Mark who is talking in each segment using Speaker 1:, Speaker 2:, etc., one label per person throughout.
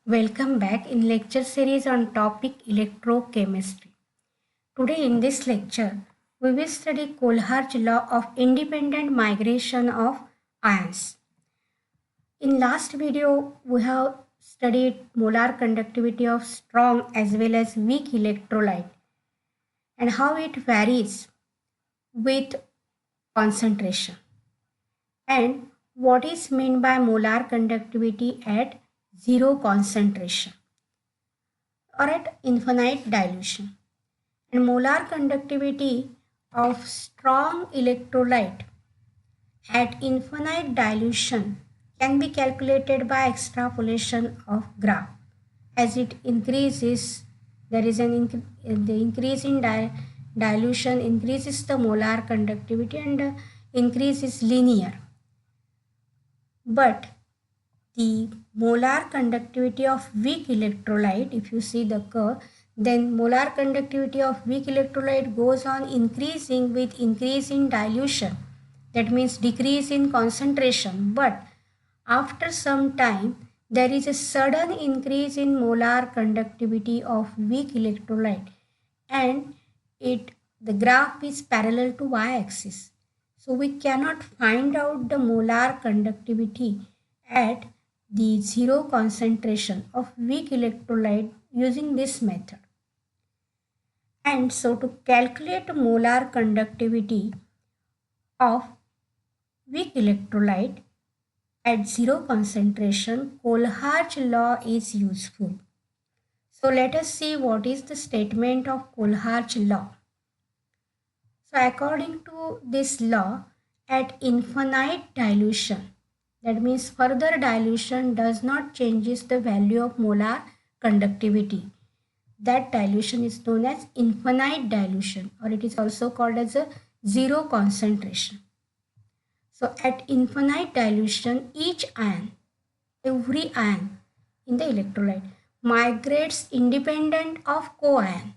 Speaker 1: Welcome back in lecture series on topic electrochemistry. Today in this lecture, we will study Kohlrausch law of independent migration of ions. In last video, we have studied molar conductivity of strong as well as weak electrolyte and how it varies with concentration and what is meant by molar conductivity at zero concentration or at infinite dilution. And molar conductivity of strong electrolyte at infinite dilution can be calculated by extrapolation of graph. As it increases, there is the increase in dilution increases the molar conductivity and increase is linear. But the molar conductivity of weak electrolyte, if you see the curve, then molar conductivity of weak electrolyte goes on increasing with increase in dilution. That means decrease in concentration. But after some time, there is a sudden increase in molar conductivity of weak electrolyte and the graph is parallel to y-axis. So we cannot find out the molar conductivity at the zero concentration of weak electrolyte using this method. And so to calculate molar conductivity of weak electrolyte at zero concentration, Kohlrausch law is useful. So let us see what is the statement of Kohlrausch law. So according to this law, at infinite dilution, that means further dilution does not changes the value of molar conductivity. That dilution is known as infinite dilution, or it is also called as a zero concentration. So at infinite dilution, every ion in the electrolyte migrates independent of co-ion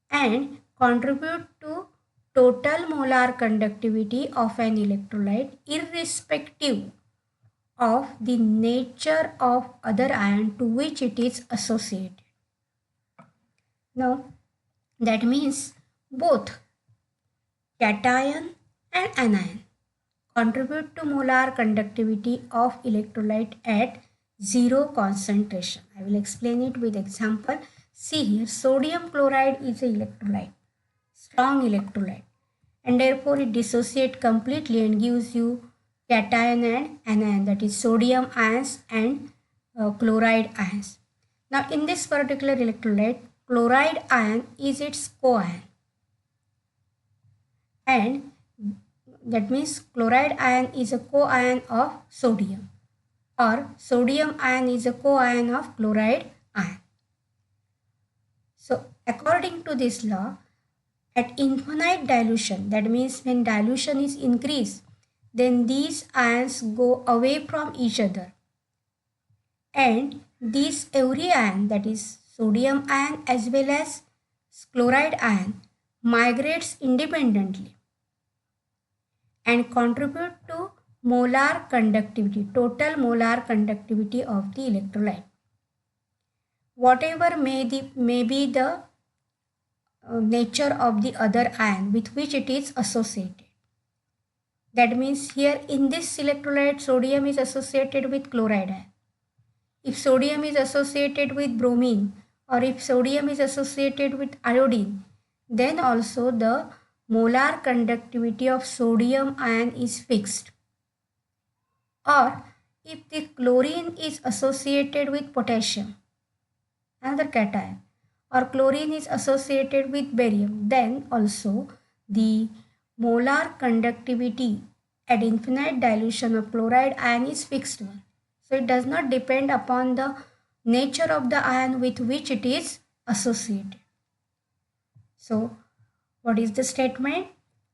Speaker 1: and contribute to total molar conductivity of an electrolyte irrespective of the nature of other ion to which it is associated. Now, that means both cation and anion contribute to molar conductivity of electrolyte at zero concentration. I will explain it with example. See here, sodium chloride is an electrolyte, strong electrolyte, and therefore it dissociates completely and gives you cation and anion, that is sodium ions and chloride ions. Now in this particular electrolyte, chloride ion is its co-ion, and that means chloride ion is a co-ion of sodium, or sodium ion is a co-ion of chloride ion. So according to this law, at infinite dilution, that means when dilution is increased, then these ions go away from each other, and these every ion, that is sodium ion as well as chloride ion, migrates independently and contribute to molar conductivity, total molar conductivity of the electrolyte. Whatever may be the nature of the other ion with which it is associated. That means here in this electrolyte, sodium is associated with chloride ion. If sodium is associated with bromine, or if sodium is associated with iodine, then also the molar conductivity of sodium ion is fixed. Or if the chlorine is associated with potassium, another cation, or chlorine is associated with barium, then also the molar conductivity at infinite dilution of chloride ion is fixed one. So it does not depend upon the nature of the ion with which it is associated. So what is the statement?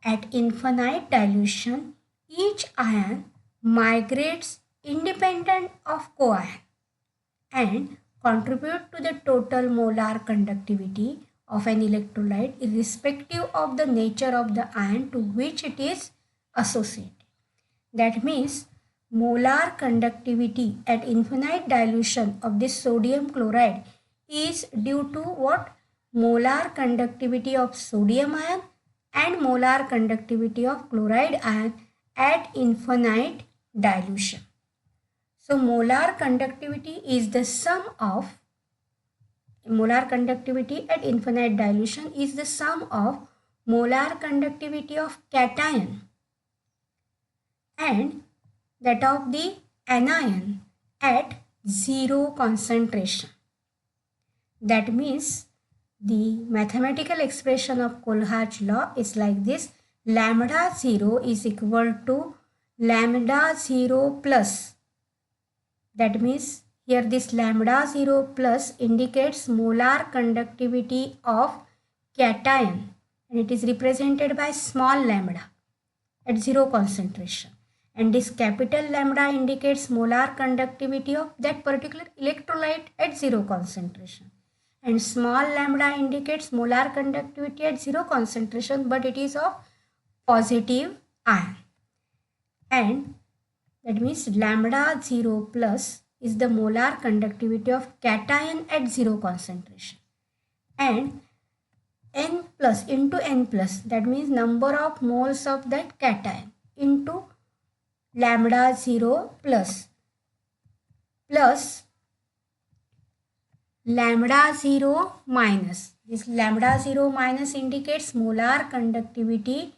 Speaker 1: At infinite dilution, each ion migrates independent of co-ion and contribute to the total molar conductivity of an electrolyte irrespective of the nature of the ion to which it is associated. That means molar conductivity at infinite dilution of this sodium chloride is due to what? Molar conductivity of sodium ion and molar conductivity of chloride ion at infinite dilution. So molar conductivity is the sum of molar conductivity at infinite dilution is the sum of molar conductivity of cation and that of the anion at zero concentration. That means the mathematical expression of Kohlrausch law is like this: lambda 0 is equal to lambda 0 plus. That means here this lambda 0 plus indicates molar conductivity of cation and it is represented by small lambda at zero concentration, and this capital lambda indicates molar conductivity of that particular electrolyte at zero concentration, and small lambda indicates molar conductivity at zero concentration but it is of positive ion, and that means lambda 0 plus is the molar conductivity of cation at zero concentration, and n plus into n plus, that means number of moles of that cation into lambda 0 plus lambda 0 minus. This lambda 0 minus indicates molar conductivity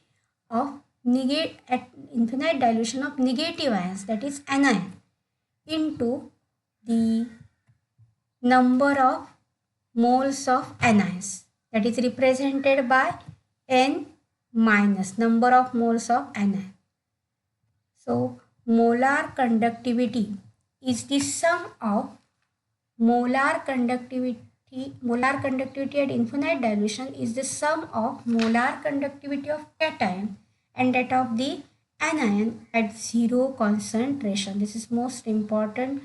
Speaker 1: of at infinite dilution of negative ions, that is anion, into the number of moles of anions, that is represented by n minus number of moles of anion. So molar conductivity is the sum of molar conductivity at infinite dilution is the sum of molar conductivity of cation and that of the anion at zero concentration. This is most important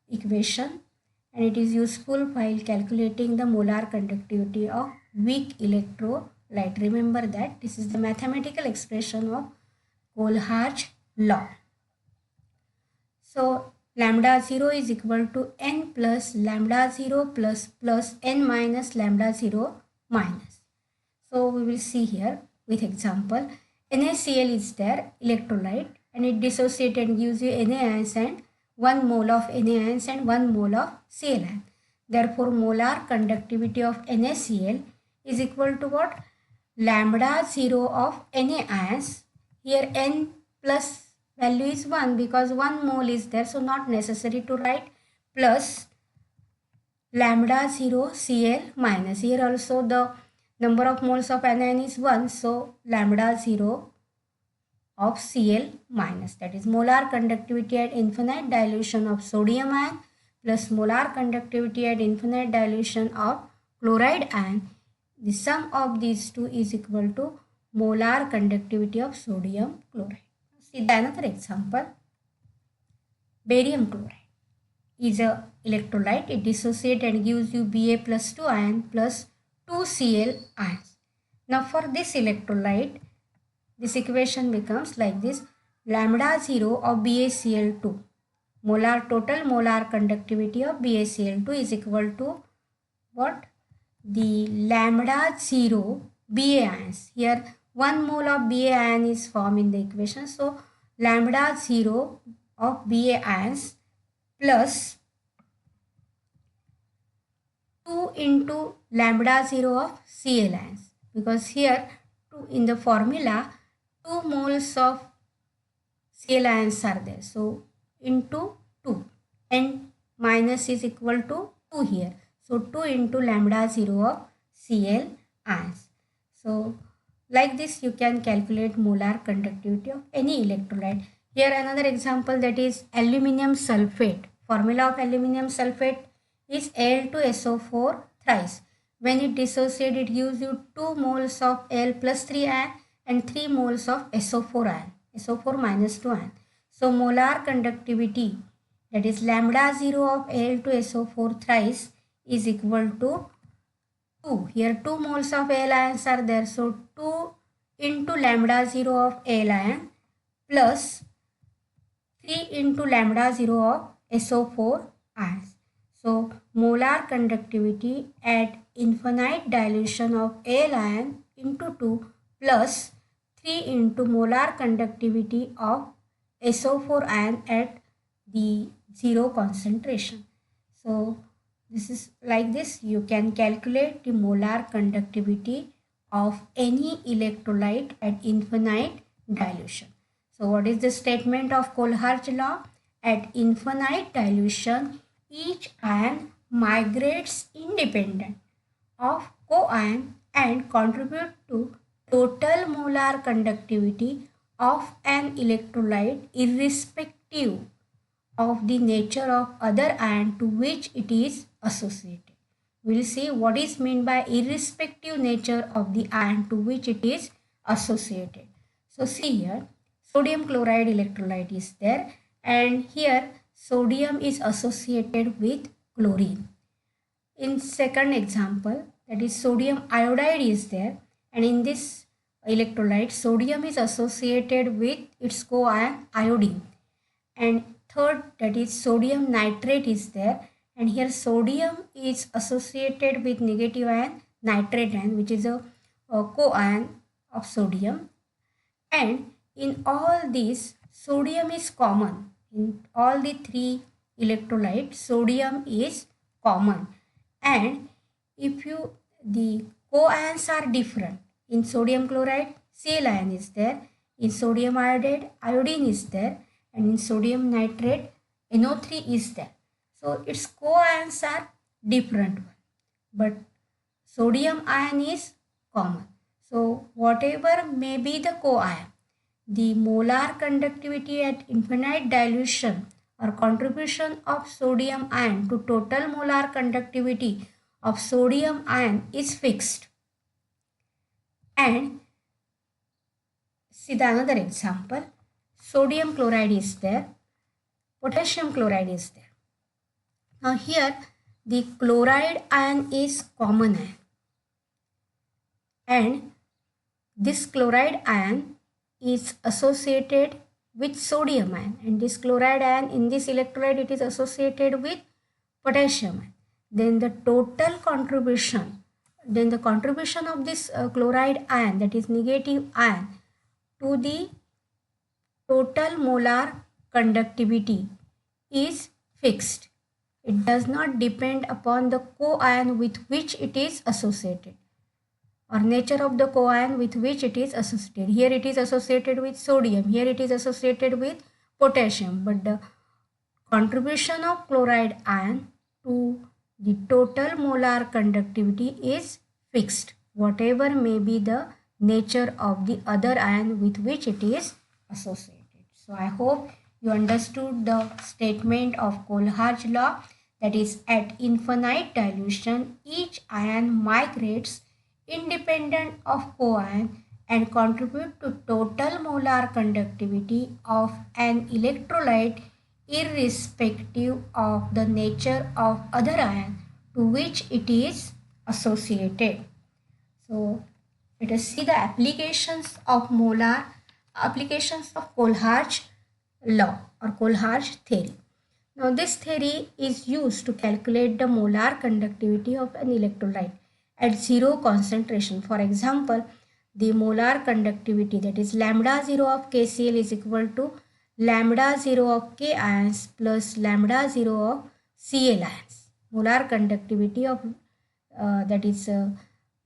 Speaker 1: equation and it is useful while calculating the molar conductivity of weak electrolyte. Remember that this is the mathematical expression of Kohlrausch law. So lambda 0 is equal to n plus lambda 0 plus n minus lambda 0 minus. So we will see here with example. NaCl is there, electrolyte, and it dissociates and gives you Na ions and 1 mole of Na ions and 1 mole of Cl ion. Therefore molar conductivity of NaCl is equal to what? Lambda 0 of Na ions. Here n plus value is 1 because 1 mole is there, so not necessary to write, plus lambda 0 Cl minus. Here also the number of moles of anion is 1, so lambda 0 of Cl minus, that is molar conductivity at infinite dilution of sodium ion plus molar conductivity at infinite dilution of chloride ion. The sum of these two is equal to molar conductivity of sodium chloride. See another example. Barium chloride is a electrolyte. It dissociates and gives you Ba plus 2 ion plus 2 Cl ions. Now for this electrolyte, this equation becomes like this: lambda 0 of BaCl2. Total molar conductivity of BaCl2 is equal to what? The lambda 0 Ba ions. Here 1 mole of Ba ion is formed in the equation. So lambda 0 of Ba ions plus 2 into lambda 0 of Cl ions, because here in the formula 2 moles of Cl ions are there. So into 2 and minus is equal to 2 here. So 2 into lambda 0 of Cl ions. So like this you can calculate molar conductivity of any electrolyte. Here another example, that is aluminium sulfate. Formula of aluminium sulfate is Al2SO4 thrice. When it dissociates, it gives you 2 moles of Al plus 3 ion and 3 moles of SO4 ion, SO4 minus 2 ion. So molar conductivity, that is lambda 0 of Al2SO4 thrice, is equal to 2. Here 2 moles of Al ions are there. So 2 into lambda 0 of Al ion plus 3 into lambda 0 of SO4 ions. So molar conductivity at infinite dilution of Al ion into 2 plus 3 into molar conductivity of SO4 ion at the 0 concentration. So this is like this. You can calculate the molar conductivity of any electrolyte at infinite dilution. So what is the statement of Kohlrausch law? At infinite dilution, each ion migrates independent of co-ion and contribute to total molar conductivity of an electrolyte irrespective of the nature of other ion to which it is associated. We will see what is meant by irrespective nature of the ion to which it is associated. So see here, sodium chloride electrolyte is there, and here sodium is associated with chlorine. In second example, that is sodium iodide is there, and in this electrolyte sodium is associated with its co-ion iodine. And third, that is sodium nitrate is there, and here sodium is associated with negative ion nitrate ion, which is a co-ion of sodium. And in all these, sodium is common. In all the three electrolytes, sodium is common. And if the co-ions are different. In sodium chloride, Cl ion is there. In sodium iodide, iodine is there. And in sodium nitrate, NO3 is there. So its co-ions are different, but sodium ion is common. So whatever may be the co-ion, the molar conductivity at infinite dilution or contribution of sodium ion to total molar conductivity of sodium ion is fixed. And see the another example. Sodium chloride is there, potassium chloride is there. Now here the chloride ion is common ion, and this chloride ion is associated with sodium ion, and this chloride ion in this electrolyte it is associated with potassium ion. Then the total contribution, then the contribution of this chloride ion, that is negative ion, to the total molar conductivity is fixed. It does not depend upon the co-ion with which it is associated or nature of the co-ion with which it is associated. Here it is associated with sodium, here it is associated with potassium, but the contribution of chloride ion to the total molar conductivity is fixed, whatever may be the nature of the other ion with which it is associated. So I hope you understood the statement of Kohlrausch law, that is at infinite dilution each ion migrates independent of co-ion and contribute to total molar conductivity of an electrolyte irrespective of the nature of other ion to which it is associated. So let us see the applications of Kohlrausch law or Kohlrausch theory. Now this theory is used to calculate the molar conductivity of an electrolyte at zero concentration. For example, the molar conductivity, that is lambda 0 of KCl is equal to lambda 0 of K ions plus lambda 0 of Cl ions. Molar conductivity of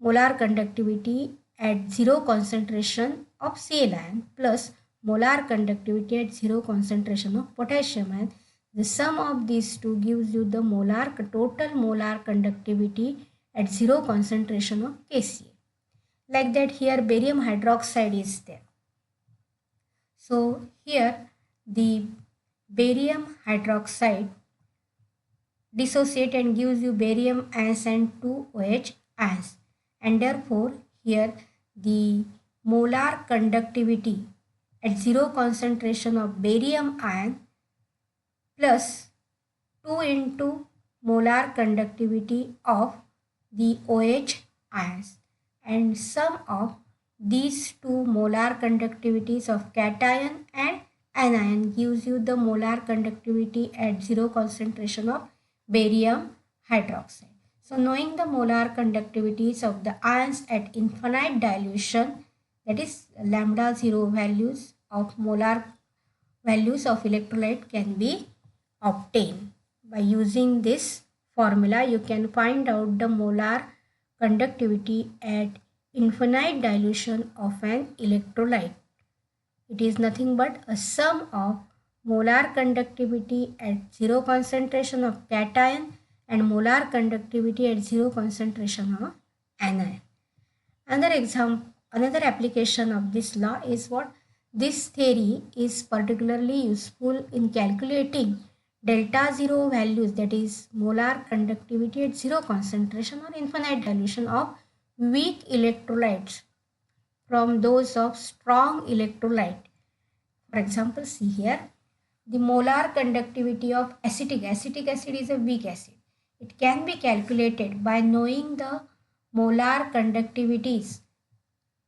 Speaker 1: molar conductivity at zero concentration of Cl ion plus molar conductivity at zero concentration of potassium ion. The sum of these two gives you the total molar conductivity at zero concentration of KCl. Like that, here barium hydroxide is there. So here the barium hydroxide dissociate and gives you barium ions and 2OH ions, and therefore here the molar conductivity at zero concentration of barium ion plus 2 into molar conductivity of the OH ions, and sum of these two molar conductivities of cation and anion gives you the molar conductivity at 0 concentration of barium hydroxide. So knowing the molar conductivities of the ions at infinite dilution, that is lambda 0 values of molar values of electrolyte can be obtained. By using this formula, you can find out the molar conductivity at infinite dilution of an electrolyte. It is nothing but a sum of molar conductivity at 0 concentration of cation and molar conductivity at 0 concentration of anion. Another application of this law is what? This theory is particularly useful in calculating delta 0 values, that is molar conductivity at 0 concentration or infinite dilution of weak electrolytes from those of strong electrolyte. For example, see here, the molar conductivity of acetic acid is a weak acid. It can be calculated by knowing the molar conductivities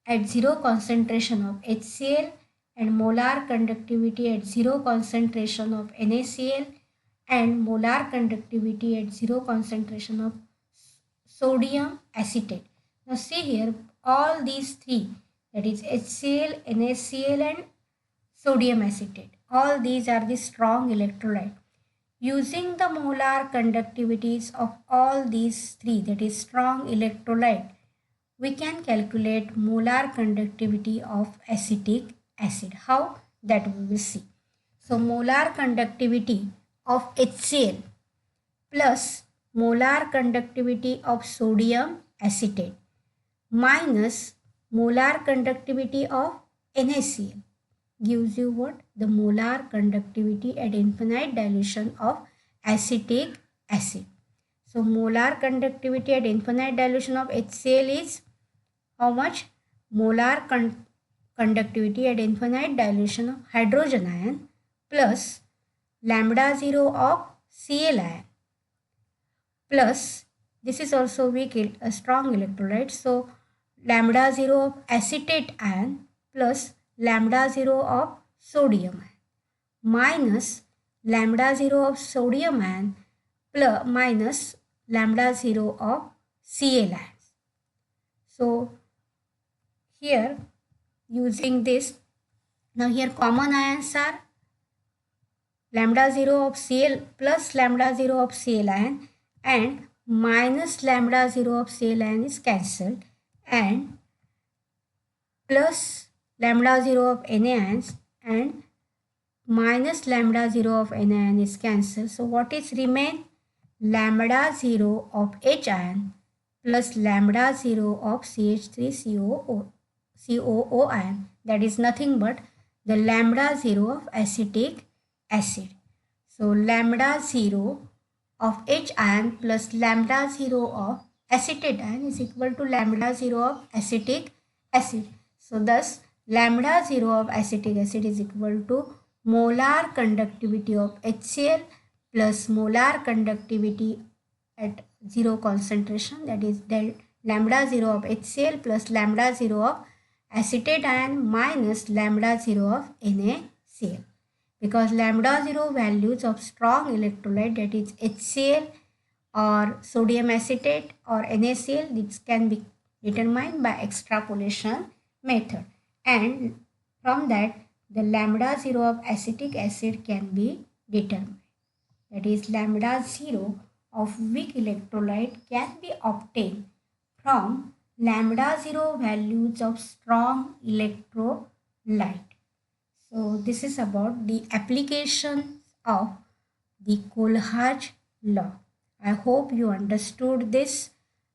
Speaker 1: at 0 concentration of HCl and molar conductivity at 0 concentration of NaCl and molar conductivity at 0 concentration of sodium acetate. Now see here, all these three, that is HCl, NaCl and sodium acetate, all these are the strong electrolyte. Using the molar conductivities of all these three, that is strong electrolyte, we can calculate molar conductivity of acetic acid. How? That we will see. So molar conductivity of HCl plus molar conductivity of sodium acetate minus molar conductivity of NaCl gives you what? The molar conductivity at infinite dilution of acetic acid. So molar conductivity at infinite dilution of HCl is how much? Molar conductivity at infinite dilution of hydrogen ion plus lambda 0 of Cl ion plus, this is also weak, a strong electrolyte, so lambda 0 of acetate ion plus lambda 0 of sodium ion minus lambda 0 of sodium ion plus minus lambda 0 of Cl ion. So here using this, now here common ions are lambda 0 of Cl plus lambda 0 of Cl ion and minus lambda 0 of Cl ion is cancelled and plus lambda 0 of Na ions and minus lambda 0 of Na ion is cancelled. So what is remain? Lambda 0 of H ion plus lambda 0 of CH3COO ion, that is nothing but the lambda 0 of acetic acid. So lambda 0 of H ion plus lambda 0 of acetate ion is equal to lambda 0 of acetic acid. So thus lambda 0 of acetic acid is equal to molar conductivity of HCl plus molar conductivity at 0 concentration, that is lambda 0 of HCl plus lambda 0 of acetate ion minus lambda 0 of NaCl. Because lambda 0 values of strong electrolyte, that is HCl or sodium acetate or NaCl, this can be determined by extrapolation method, and from that the lambda 0 of acetic acid can be determined. That is lambda 0 of weak electrolyte can be obtained from lambda 0 values of strong electrolyte. So this is about the application of the Kohlrausch law. I hope you understood this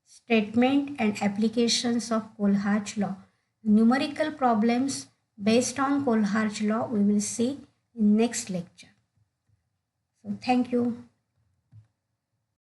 Speaker 1: statement and applications of Kohlrausch law. Numerical problems based on Kohlrausch law we will see in next lecture. So thank you.